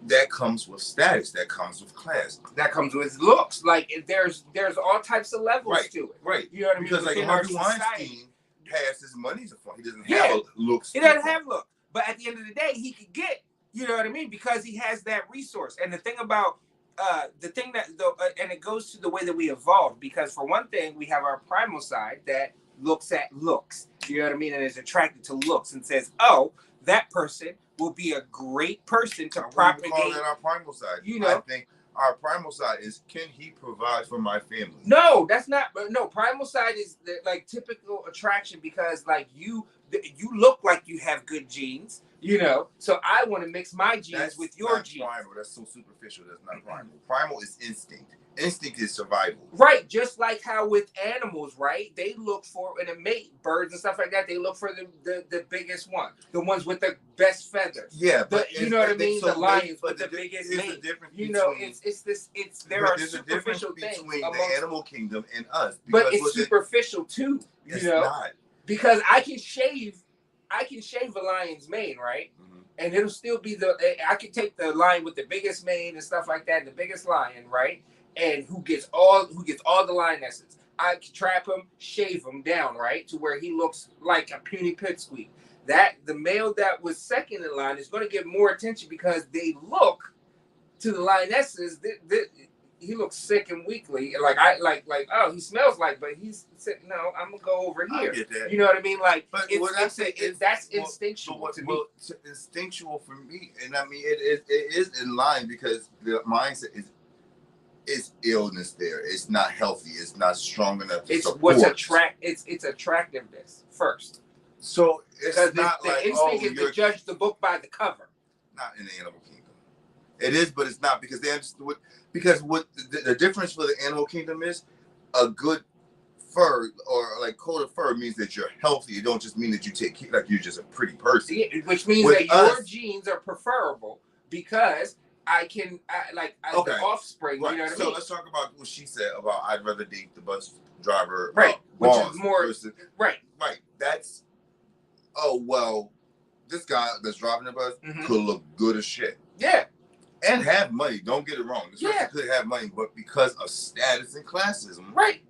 That comes with status. That comes with class. That comes with looks. Like there's all types of levels to it. Right. You know what I mean? Because like Harvey Weinstein has his money to fund. He doesn't have looks. He doesn't have looks. But at the end of the day, he could get. You know what I mean? Because he has that resource. And the thing about and it goes to the way that we evolve. Because for one thing, we have our primal side that looks at looks. You know what I mean? And is attracted to looks and says, "Oh, that person will be a great person to propagate." We call that our primal side. I think our primal side is, can he provide for my family? No, that's not. No, primal side is like typical attraction because like you look like you have good genes. So I want to mix my genes with your genes. Primal. That's so superficial. That's not primal. Primal is instinct. Instinct is survival. Right, just like how with animals, right? They look for in a mate, birds and stuff like that. They look for the biggest one, the ones with the best feathers. Yeah, but you know what I mean. So the lions with the biggest mate. There are superficial things between the animal kingdom and us. But it's superficial too. It's not, because I can shave a lion's mane, right? Mm-hmm. And it'll still be I can take the lion with the biggest mane and stuff like that, the biggest lion, right? And who gets all the lionesses. I can trap him, shave him down, right, to where he looks like a puny pipsqueak. That the male that was second in line is going to get more attention because they look to the lionesses. He looks sick and weakly, like oh, he smells like, but he's sick. No, I'm gonna go over here. I get that. You know what I mean? Like, but that's instinctual to me. Instinctual for me, and I mean it is in line because the mindset is illness there. It's not healthy. It's not strong enough to support. It's attractiveness first. So it's not the instinct is to judge the book by the cover. Not in the animal kingdom. It is, but it's not because they understood. Because what the difference for the animal kingdom is, a good fur or like coat of fur means that you're healthy. It don't just mean that you take care, like you're just a pretty person. Which means that your genes are preferable because the offspring. Right. You know what I So mean? let's talk about what she said about I'd rather date the bus driver, right? Which boss is more versus, right. Right. That's this guy that's driving the bus could look good as shit. Yeah. And have money. Don't get it wrong. This person could have money, but because of status and classism, right,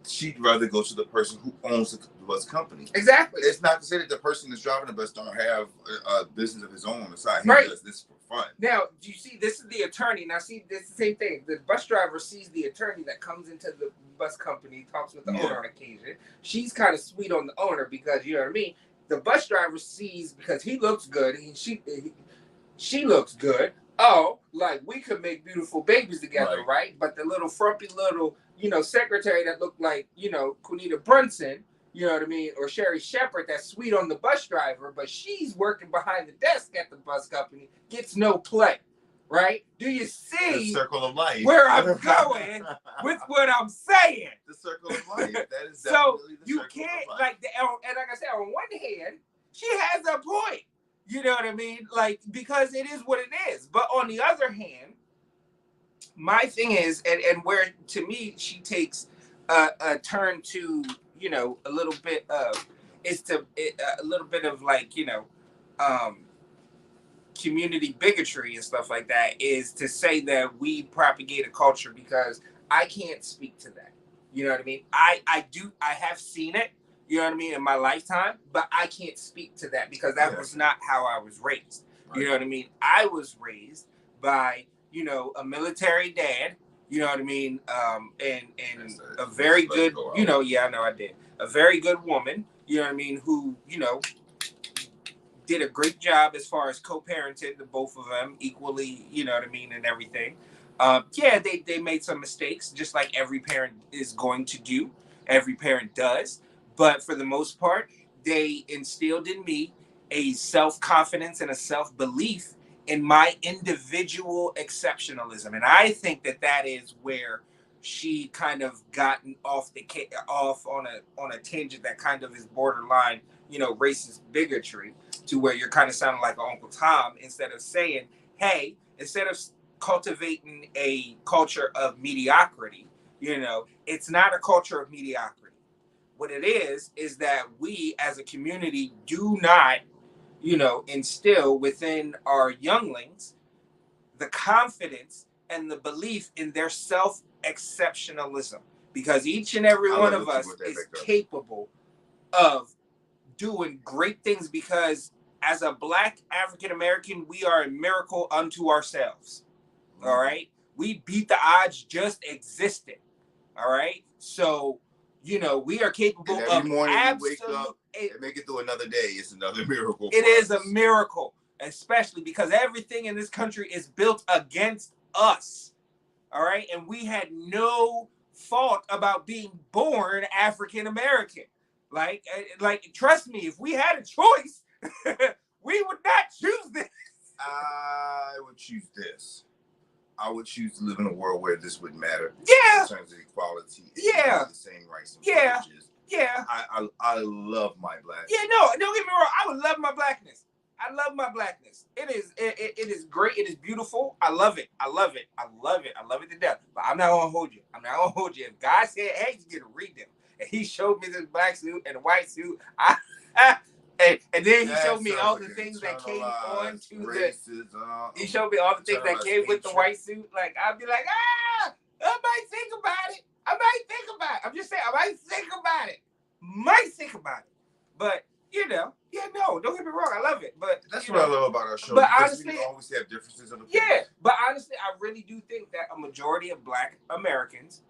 she'd rather go to the person who owns the bus company. Exactly. It's not to say that the person that's driving the bus don't have a business of his own on the side. He does this for fun. Now, do you see? This is the attorney. Now, see, this is the same thing. The bus driver sees the attorney that comes into the bus company, talks with the owner on occasion. She's kind of sweet on the owner because, you know what I mean? The bus driver sees, because he looks good, she looks good. Oh, like we could make beautiful babies together, right? But the little frumpy little, secretary that looked like, Quinita Brunson, you know what I mean, or Sherry Shepherd, that's sweet on the bus driver, but she's working behind the desk at the bus company, gets no play, right? Do you see the circle of life where I'm going with what I'm saying? The circle of life. That is so definitely the you circle can't of life. and like I said, on one hand, she has a point. You know what I mean? Like, because it is what it is. But on the other hand, my thing is, and where to me she takes a turn to, a little bit of, a little bit of like, community bigotry and stuff like that, is to say that we propagate a culture, because I can't speak to that. You know what I mean? I have seen it, you know what I mean, in my lifetime, but I can't speak to that because that was not how I was raised. Right. You know what I mean? I was raised by, a military dad, you know what I mean, and a very good, I know I did. A very good woman, you know what I mean, who, did a great job as far as co-parented the both of them equally, you know what I mean, and everything. They made some mistakes, just like every parent is going to do. Every parent does. But for the most part, they instilled in me a self-confidence and a self-belief in my individual exceptionalism. And I think that is where she kind of gotten off on a tangent that kind of is borderline, racist bigotry, to where you're kind of sounding like Uncle Tom, instead of saying, hey, instead of cultivating a culture of mediocrity, it's not a culture of mediocrity. What it is that we as a community do not, instill within our younglings the confidence and the belief in their self-exceptionalism, because each and every one of us is capable of doing great things, because as a Black African American, we are a miracle unto ourselves. All right, we beat the odds just existing. All right, so we are capable and every morning we wake up and make it through another day. It's another miracle. It is a miracle, especially because everything in this country is built against us. All right, and we had no fault about being born African American. Like, trust me, if we had a choice, we would not choose this. I would choose this. I would choose to live in a world where this would matter. Yeah. In terms of equality. Yeah. The same rights and privileges. Yeah. I love my blackness. Yeah, no, don't get me wrong. I would love my blackness. I love my blackness. It is great. It is beautiful. I love it. I love it. I love it. I love it to death. But I'm not gonna hold you. If God said, hey, you get to read them, and he showed me this black suit and a white suit, and then he showed me all the things that came on to racism. He showed me all the things that came with the white suit. Like, I'd be like, I might think about it. I'm just saying, I might think about it. But no, don't get me wrong, I love it. But that's what I love about our show. But honestly, we always have differences of opinion. Yeah, but honestly, I really do think that a majority of Black Americans,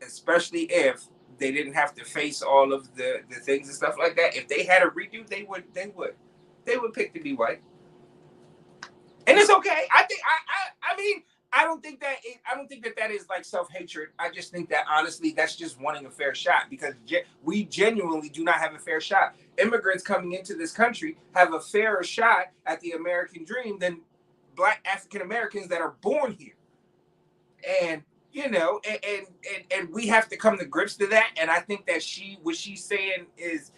especially if they didn't have to face all of the things and stuff like that, if they had a redo, they would pick to be white, and it's okay. I mean, I don't think that is like self-hatred. I just think that honestly, that's just wanting a fair shot, because we genuinely do not have a fair shot. Immigrants coming into this country have a fairer shot at the American dream than Black African Americans that are born here. And and we have to come to grips to that. And I think that what she's saying is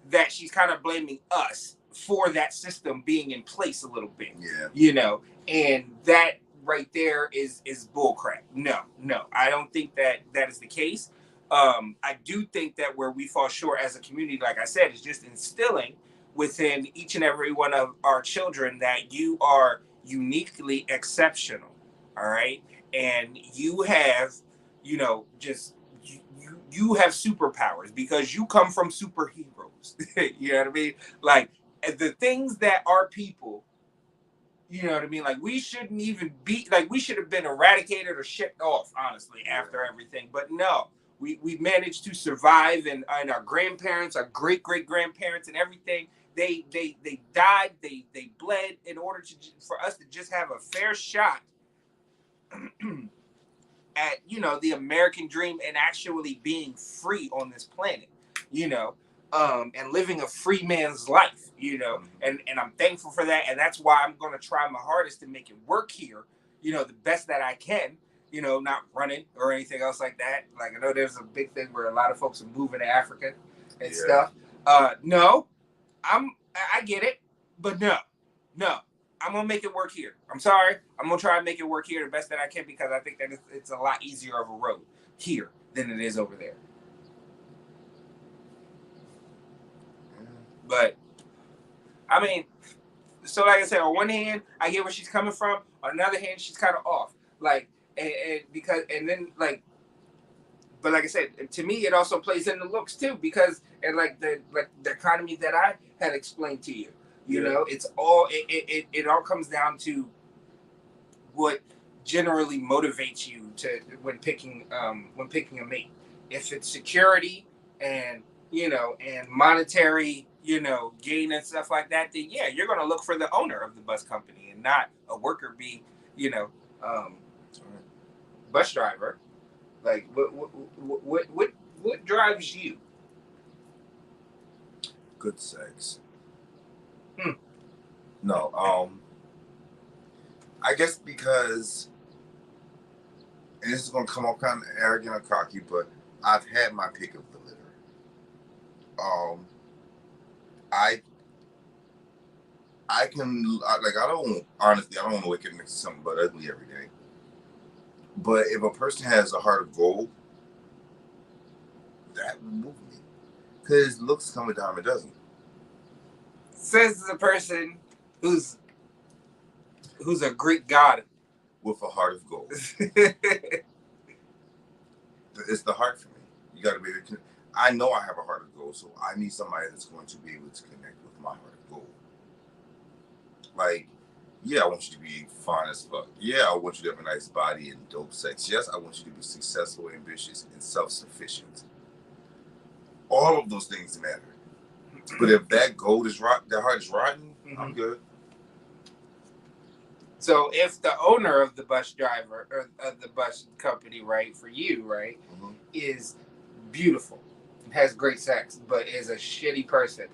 that she's kind of blaming us for that system being in place a little bit. Yeah. And that right there is bullcrap. No, I don't think that is the case. I do think that where we fall short as a community, like I said, is just instilling within each and every one of our children that you are uniquely exceptional. All right. And you have, just you have superpowers because you come from superheroes. You know what I mean? Like the things that our people, you know what I mean? Like we shouldn't even be like we should have been eradicated or shipped off, honestly, after everything. But no, we managed to survive, and our grandparents, our great grandparents, and everything. They died, they bled in order for us to just have a fair shot at the American dream and actually being free on this planet, and living a free man's life, and I'm thankful for that, and that's why I'm going to try my hardest to make it work here, the best that I can, not running or anything else like that. Like I know there's a big thing where a lot of folks are moving to Africa and stuff. No, I get it, but no. I'm gonna make it work here. I'm sorry. I'm gonna try and make it work here the best that I can because I think that it's a lot easier of a road here than it is over there. But I mean, so like I said, on one hand, I get where she's coming from. On another hand, she's kind of off. Like, but like I said, to me, it also plays in the looks too because the economy that I had explained to you. You know, it's all it all comes down to what generally motivates you to when picking a mate. If it's security and and monetary gain and stuff like that, then yeah, you're gonna look for the owner of the bus company and not a worker bee, bus driver. Like what drives you? Good sex. No, I guess because, and this is gonna come off kind of arrogant or cocky, but I've had my pick of the litter. I can I don't honestly I don't want to wake up next to something but ugly every day. But if a person has a heart of gold, that will move me. Because looks come a dime a dozen. Says the person who's a Greek god with a heart of gold. It's the heart for me. You got to be able to. I know I have a heart of gold, so I need somebody that's going to be able to connect with my heart of gold. Like, yeah, I want you to be fine as fuck. Yeah, I want you to have a nice body and dope sex. Yes, I want you to be successful, ambitious, and self-sufficient. All of those things matter. But if that gold is rotten, that heart is rotten, I'm good. So if the owner of the bus driver or of the bus company, right, for you, right, is beautiful, has great sex, but is a shitty person,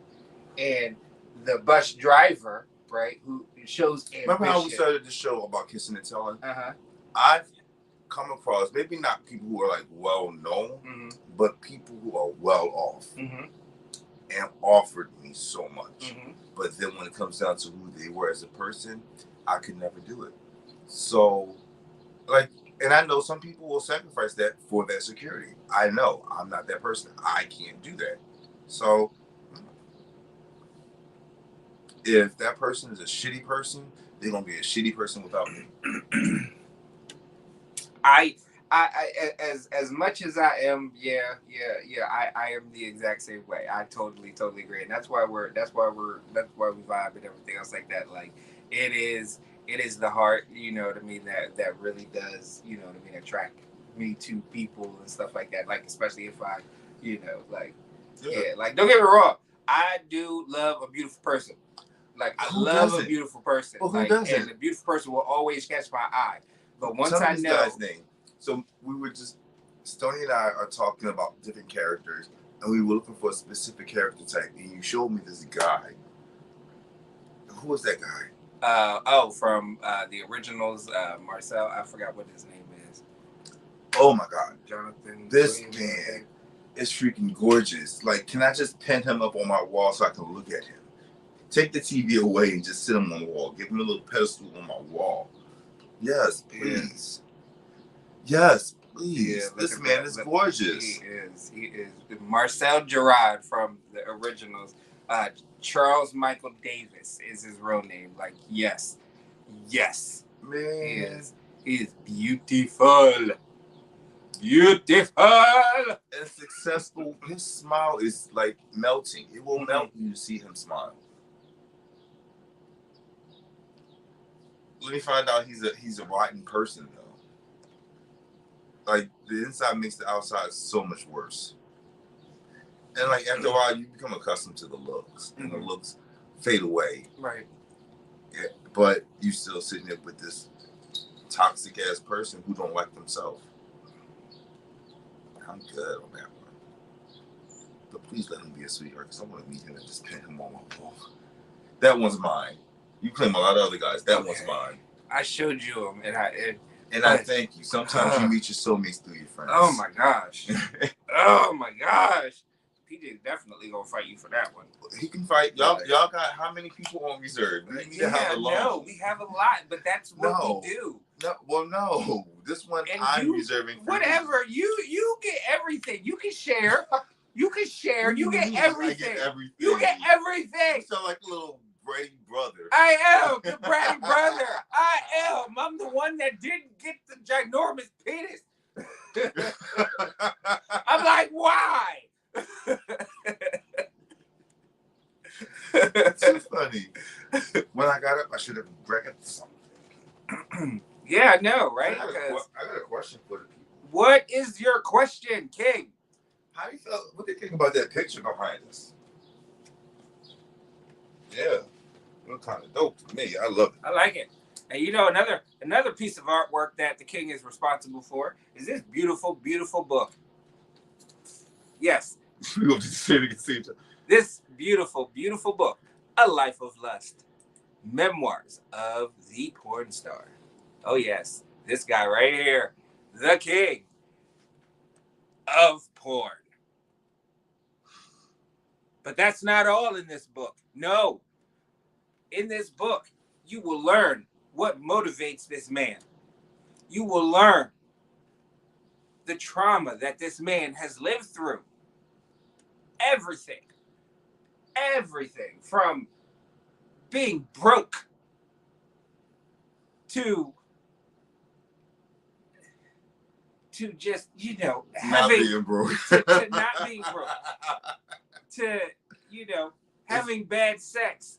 and the bus driver, right, who shows ambition. Remember how we started the show about kissing and telling? I've come across maybe not people who are like well known, but people who are well off and offered me so much. But then when it comes down to who they were as a person, I could never do it. So, and I know some people will sacrifice that for their security. I know I'm not that person. I can't do that. So, if that person is a shitty person, they're gonna be a shitty person without me. I as much as I am, I am the exact same way. I totally agree, and that's why we vibe and everything else like that. Like it is the heart, you know what I mean, that really does, you know what I mean, attract me to people and stuff like that. Like especially if I, like don't get me wrong, I do love a beautiful person. Like I love a beautiful person. Well, who doesn't? And a beautiful person will always catch my eye. But once Tell I me know, this guy's name. So we were Stoney and I are talking about different characters, and we were looking for a specific character type, and you showed me this guy. Who was that guy? From the originals, Marcel. I forgot what his name is. Oh my God, Jonathan. This man is freaking gorgeous. Like, can I just pin him up on my wall so I can look at him? Take the TV away and just sit him on the wall. Give him a little pedestal on my wall. Yes, please. Yes, please. Yeah, this man is gorgeous. He is. He is. Marcel Gerard from the originals. Charles Michael Davis is his real name. Like, yes. Yes. Man. He is. He is beautiful. Beautiful. And successful. His smile is like melting. It will melt you to see him smile. Let me find out he's a rotten person though. Like the inside makes the outside so much worse. And like after a while, you become accustomed to the looks, and the looks fade away. Right. Yeah, but you still sitting there with this toxic ass person who don't like themselves. I'm good on that one. But please let him be a sweetheart, because I want to meet him and just pin him on my wall. That one's mine. You claim a lot of other guys. That one's mine. I showed you him, and I thank you. Sometimes you meet your soulmates through your friends. Oh my gosh. Oh my gosh. PJ definitely gonna fight you for that one. He can fight. Y'all got how many people on reserve? We need to have a long. No, we have a lot, but that's what we do. No. This one I'm reserving for whatever. You get everything. You can share. You can share. You get everything. I get everything. You get everything. You sound like a little Brady brother. I am the Brady brother. I am. I'm the one that didn't get the ginormous penis. I'm like, why? It's too funny. When I got up, I should have reckoned something. Yeah, I know, right? I got a question for the people. What is your question, King? How do you feel? What do you think about that picture behind us? Yeah, it looks kind of dope to me. I love it. I like it. And you know, another piece of artwork that the King is responsible for is this beautiful, beautiful book. Yes. This beautiful, beautiful book, A Life of Lust, Memoirs of the Porn Star. Oh yes, this guy right here, the king of porn. But that's not all in this book. No. In this book, you will learn what motivates this man. You will learn the trauma that this man has lived through. Everything from being broke to just, having not being broke. to not being broke, to, having bad sex,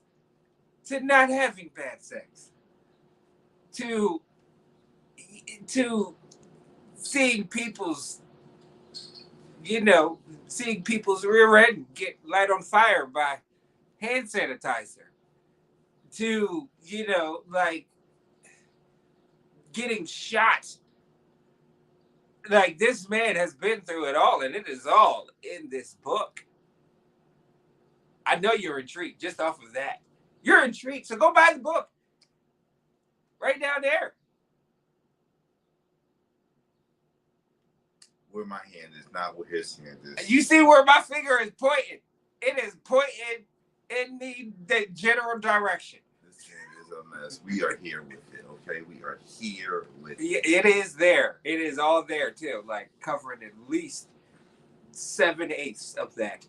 to not having bad sex, to seeing people's rear end get light on fire by hand sanitizer, to, getting shot. Like, this man has been through it all, and it is all in this book. I know you're intrigued just off of that. You're intrigued, so go buy the book. Right down there. Where my hand is, not where his hand is. You see where my finger is pointing? It is pointing in the general direction. This hand is a mess. We are here with it, okay? We are here with it. It is there. It is all there, too. Like, covering at least 7/8 of that.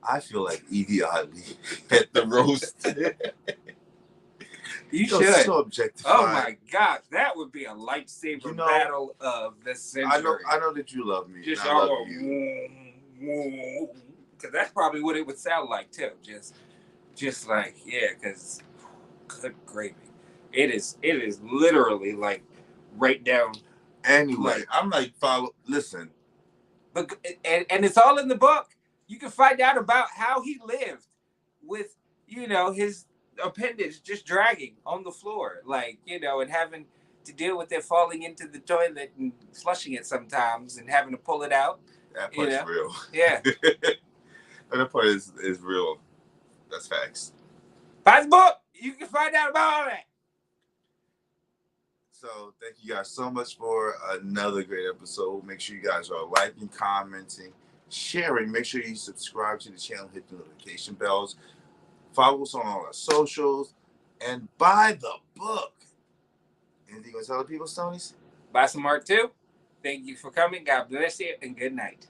I feel like Evie Oddly at the roast. You should. So objectified. Oh my gosh, that would be a lightsaber battle of the century. I know that you love me. Just I love you. Because that's probably what it would sound like too. Just like, yeah. Because good gravy, it is literally like right down. Anyway, I'm like, listen. But and it's all in the book. You can find out about how he lived with, his appendage just dragging on the floor, like, and having to deal with it falling into the toilet and flushing it sometimes and having to pull it out. That part's real. Yeah. That part is real. That's facts. Buy the book. You can find out about all that. So thank you guys so much for another great episode. Make sure you guys are liking, commenting, sharing. Make sure you subscribe to the channel, hit the notification bells. Follow us on all our socials. and buy the book. Anything you want to tell the people, Stonies? Buy some art too. Thank you for coming. God bless you, and good night.